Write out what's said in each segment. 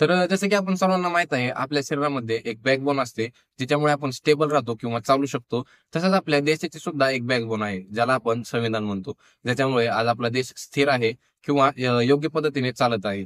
तर जसं की आपण सर्वांना माहित आहे, आपल्या शरीरामध्ये एक बॅकबोन असते, जिच्यामुळे आपण स्टेबल राहतो किंवा चालू शकतो. तसंच आपल्या देशाची सुद्धा एक बॅकबोन आहे, ज्याला आपण संविधान म्हणतो. ज्याच्यामुळे आज आपला देश स्थिर आहे किंवा योग्य पद्धतीने चालत आहे.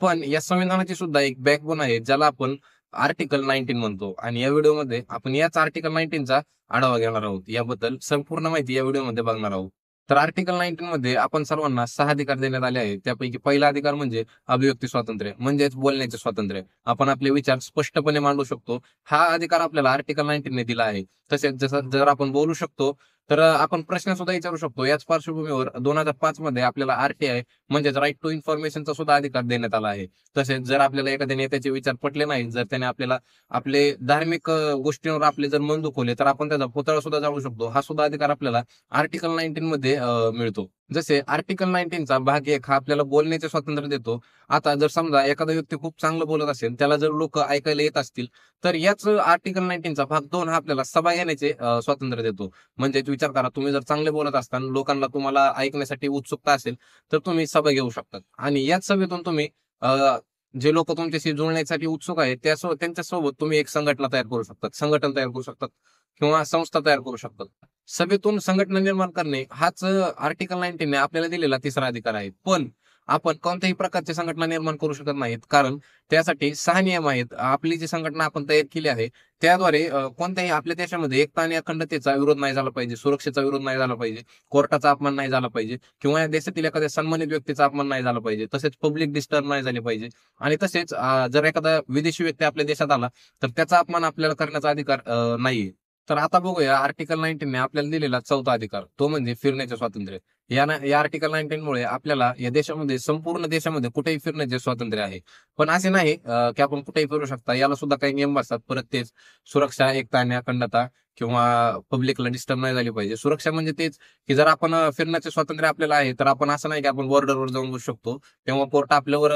पण या संविधानाची सुद्धा एक बॅकबोन आहे, ज्याला आपण आर्टिकल 19 म्हणतो आणि या व्हिडिओमध्ये आपण याच आर्टिकल 19चा आढावा घेणार आहोत. याबद्दल संपूर्ण माहिती या व्हिडिओमध्ये बघणार आहोत. तर आर्टिकल 19 मध्ये आपण सर्वांना 6 अधिकार देण्यात आले आहेत. त्यापैकी पहिला अधिकार म्हणजे अभिव्यक्ती स्वातंत्र्य म्हणजेच बोलण्याचे स्वातंत्र्य. आपण आपले विचार स्पष्टपणे मांडू शकतो. हा अधिकार आपल्याला आर्टिकल 19 ने दिला आहे. तसेच जसं जर आपण बोलू शकतो, तर आपण प्रश्न सुद्धा विचारू शकतो. याच पार्श्वभूमीवर 2005 मध्ये आपल्याला आरटीआय म्हणजेच राईट टू इन्फॉर्मेशनचा सुद्धा अधिकार देण्यात आला आहे. तसेच जर आपल्याला एखाद्या नेत्याचे विचार पटले नाही, जर त्याने आपल्याला आपले धार्मिक गोष्टींवर आपले जर मन दुखवले, तर आपण त्याचा पुतळा सुद्धा जाळू शकतो. हा सुद्धा अधिकार आपल्याला आर्टिकल 19 मध्ये मिळतो. जसे आर्टिकल 19चा भाग 1 हा आपल्याला बोलण्याचे स्वातंत्र्य देतो. आता जर समजा एखादा व्यक्ती खूप चांगलं बोलत असेल, त्याला जर लोक ऐकायला येत असतील, तर याच आर्टिकल 19चा भाग 2 हा आपल्याला सभा घेण्याचे स्वातंत्र्य देतो. म्हणजे विचार करा, तुम्ही जर चांगले बोलत असताना लोकांना तुम्हाला ऐकण्यासाठी उत्सुकता असेल, तर तुम्ही सभा घेऊ शकतात आणि याच सभेतून तुम्ही जे लोक तुमच्याशी जुळण्यासाठी उत्सुक आहेत, त्यांच्यासोबत तुम्ही एक संघटना तयार करू शकतात, संघटन तयार करू शकतात किंवा संस्था तयार करू शकतात. सभेतून संघटना निर्माण करणे हाच आर्टिकल 19 ने आपल्याला दिलेला तिसरा अधिकार आहे. पण आपण कोणत्याही प्रकारची संघटना निर्माण करू शकत नाहीत, कारण त्यासाठी 6 नियम आहेत. आपली जी संघटना आपण तयार केली आहे, त्याद्वारे कोणत्याही आपल्या देशामध्ये एकता आणि अखंडतेचा विरोध नाही झाला पाहिजे, सुरक्षेचा विरोध नाही झाला पाहिजे, कोर्टाचा अपमान नाही झाला पाहिजे किंवा या देशातील एखाद्या सन्मानित व्यक्तीचा अपमान नाही झाला पाहिजे. तसेच पब्लिक डिस्टर्ब नाही झाले पाहिजे आणि तसेच जर एखादा विदेशी व्यक्ती आपल्या देशात आला, तर त्याचा अपमान आपल्याला करण्याचा अधिकार नाहीये. तर आता बघूया आर्टिकल 19 ने आपल्याला दिलेला चौथा अधिकार, तो म्हणजे फिरण्याचे स्वातंत्र्य. या आर्टिकल 19 मुळे आपल्याला या देशामध्ये संपूर्ण देशामध्ये कुठेही फिरण्याचे स्वातंत्र्य आहे. पण असे नाही की आपण कुठेही फिरू शकता. याला सुद्धा काही नियम असतात. परत तेच सुरक्षा, एकता आणि अखंडता किंवा पब्लिकला डिस्टर्ब नाही झाली पाहिजे. सुरक्षा म्हणजे तेच की जर आपण फिरण्याचे स्वातंत्र्य आपल्याला आहे, तर आपण असं नाही की आपण बॉर्डरवर जाऊन बसू शकतो. तेव्हा कोर्ट आपल्यावर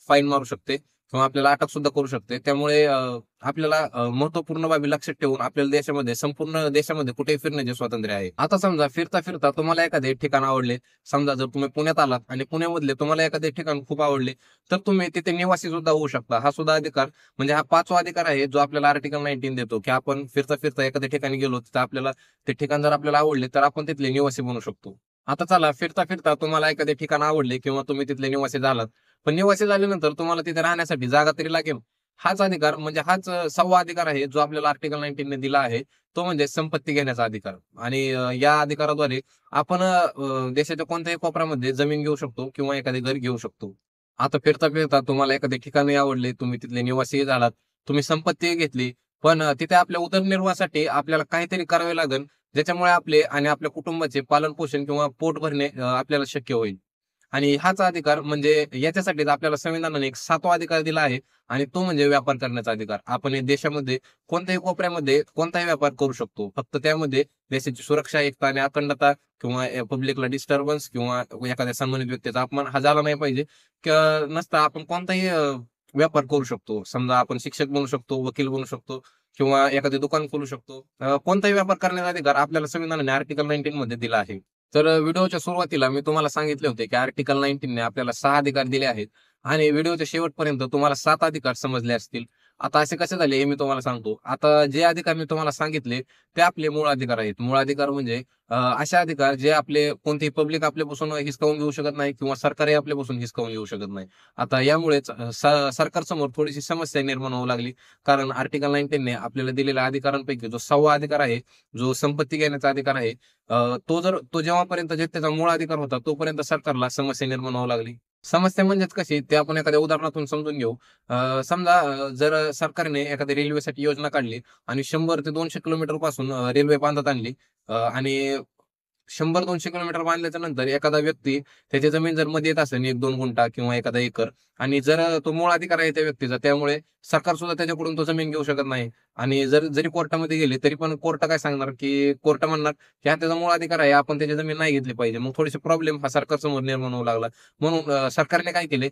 फाईन मारू शकते किंवा आपल्याला अटक सुद्धा करू शकते. त्यामुळे आपल्याला महत्त्वपूर्ण बाबी लक्षात ठेवून आपल्याला देशामध्ये संपूर्ण देशामध्ये कुठेही फिरण्याचे स्वातंत्र्य आहे. आता समजा फिरता फिरता तुम्हाला एखादे ठिकाण आवडले. समजा जर तुम्ही पुण्यात आलात आणि पुण्यामधले तुम्हाला एखादे ठिकाण खूप आवडले, तर तुम्ही तिथे निवासी सुद्धा होऊ शकता. हा सुद्धा अधिकार म्हणजे हा 5वा अधिकार आहे, जो आपल्याला आर्टिकल 19 देतो, की आपण फिरता फिरता एखाद्या ठिकाणी गेलो, तर आपल्याला ते ठिकाण जर आपल्याला आवडले, तर आपण तिथले निवासी बनू शकतो. आता चला, फिरता फिरता तुम्हाला एखादे ठिकाण आवडले किंवा तुम्ही तिथले निवासी झालात. पण निवासी झाल्यानंतर तुम्हाला तिथे राहण्यासाठी जागा तरी लागेल. हाच अधिकार म्हणजे हाच 6वा अधिकार आहे, जो आपल्याला आर्टिकल 19 ने दिला आहे. तो म्हणजे संपत्ती घेण्याचा अधिकार आणि या अधिकाराद्वारे आपण देशाच्या कोणत्याही कोपऱ्यामध्ये जमीन घेऊ शकतो किंवा एखादे घर घेऊ शकतो. आता फिरता फिरता तुम्हाला एखादे ठिकाणी आवडले, तुम्ही तिथले निवासी झालात, तुम्ही संपत्ती घेतली, पण तिथे आपल्या उदरनिर्वाहासाठी आपल्याला काहीतरी करावे लागेल, ज्याच्यामुळे आपले आणि आपल्या कुटुंबाचे पालनपोषण किंवा पोट भरणे आपल्याला शक्य होईल. आणि हाच अधिकार म्हणजे याच्यासाठीच आपल्याला संविधानाने एक 7वा अधिकार दिला आहे आणि तो म्हणजे व्यापार करण्याचा अधिकार. आपण या देशामध्ये कोणत्याही कोपऱ्यामध्ये कोणताही व्यापार करू शकतो. फक्त त्यामध्ये देशाची सुरक्षा, एकता आणि अखंडता किंवा पब्लिकला डिस्टर्बन्स किंवा एखाद्या सन्मानित व्यक्तीचा अपमान हा झाला नाही पाहिजे. नसता आपण कोणताही व्यापार करू शकतो. समजा आपण शिक्षक बनू शकतो, वकील बनू शकतो किंवा एखादे दुकान खोलू शकतो. कोणताही व्यापार करण्याचा अधिकार आपल्याला संविधानाने आर्टिकल 19 मध्ये दिला आहे. तर व्हिडिओच्या सुरुवातीला मी तुम्हाला सांगितले होते की आर्टिकल 19 ने आपल्याला 6 अधिकार दिले आहेत आणि व्हिडिओच्या शेवटपर्यंत तुम्हाला 7 अधिकार समजले असतील. आता असे कसे झाले हे मी तुम्हाला सांगतो. आता जे अधिकार मी तुम्हाला सांगितले, ते आपले मूळ अधिकार आहेत. मूळ अधिकार म्हणजे असे अधिकार जे आपले कोणतेही पब्लिक आपल्यापासून हिसकावून घेऊ शकत नाही किंवा सरकारही आपल्यापासून हिसकावून घेऊ शकत नाही. आता यामुळेच सरकारसमोर थोडीशी समस्या निर्माण होऊ लागली. कारण आर्टिकल 19 ने आपल्याला दिलेल्या अधिकारांपैकी जो 6वा अधिकार आहे, जो संपत्ती घेण्याचा अधिकार आहे, तो जेव्हापर्यंत जे त्याचा मूळ अधिकार होता, तोपर्यंत सरकारला समस्या निर्माण होऊ लागली. समस्या म्हणजेच कशी, ते आपण एखाद्या उदाहरणातून समजून घेऊ. समजा जर सरकारने एखाद्या रेल्वेसाठी योजना काढली आणि 100 ते 200 किलोमीटर पासून रेल्वे बांधत आणली आणि 100-200 किलोमीटर बांधल्याच्या नंतर एखादा व्यक्ती त्याची जमीन जर मध्ये येत असेल 1-2 गुंठा किंवा एखादा एकर आणि जर तो मूळ अधिकार आहे त्या व्यक्तीचा, त्यामुळे सरकार सुद्धा त्याच्याकडून तो जमीन घेऊ शकत नाही. आणि जरी कोर्टामध्ये गेले तरी पण कोर्ट काय सांगणार, की कोर्ट म्हणणार की हा त्याचा मूळ अधिकार आहे, आपण त्याची जमीन नाही घेतली पाहिजे. मग थोडेसे प्रॉब्लेम हा सरकारसमोर निर्माण होऊ लागला. म्हणून सरकारने काय केले,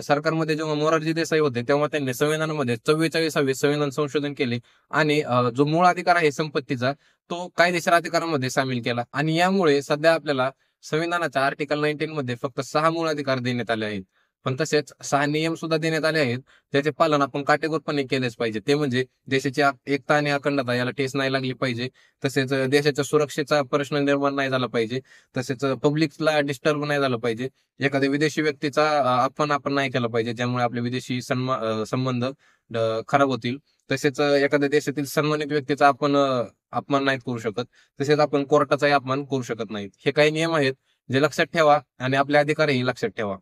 सरकारमध्ये जेव्हा मोरारजी देसाई होते, तेव्हा त्यांनी संविधानामध्ये 44वे संविधान संशोधन केले आणि जो मूळ अधिकार आहे संपत्तीचा, तो कायदेशीर अधिकारामध्ये सामील केला आणि यामुळे सध्या आपल्याला संविधानाच्या आर्टिकल 19 मध्ये फक्त 6 मूळ अधिकार देण्यात आले आहेत. पण तसेच 6 नियम सुद्धा देण्यात आले आहेत, ज्याचे पालन आपण काटेकोरपणे केलेच पाहिजे. ते म्हणजे देशाची एकता आणि अखंडता याला ठेच नाही लागली पाहिजे. तसेच देशाच्या सुरक्षेचा प्रश्न निर्माण नाही झाला पाहिजे. तसेच पब्लिकला डिस्टर्ब नाही झालं पाहिजे. एखाद्या विदेशी व्यक्तीचा अपमान आपण नाही केला पाहिजे, ज्यामुळे आपले विदेशी संबंध खराब होतील. तसेच एखाद्या देशातील सन्मानित व्यक्तीचा आपण अपमान नाही करू शकत. तसेच आपण कोर्टाचाही अपमान करू शकत नाहीत. हे काही नियम आहेत जे लक्षात ठेवा आणि आपले अधिकारही लक्षात ठेवा.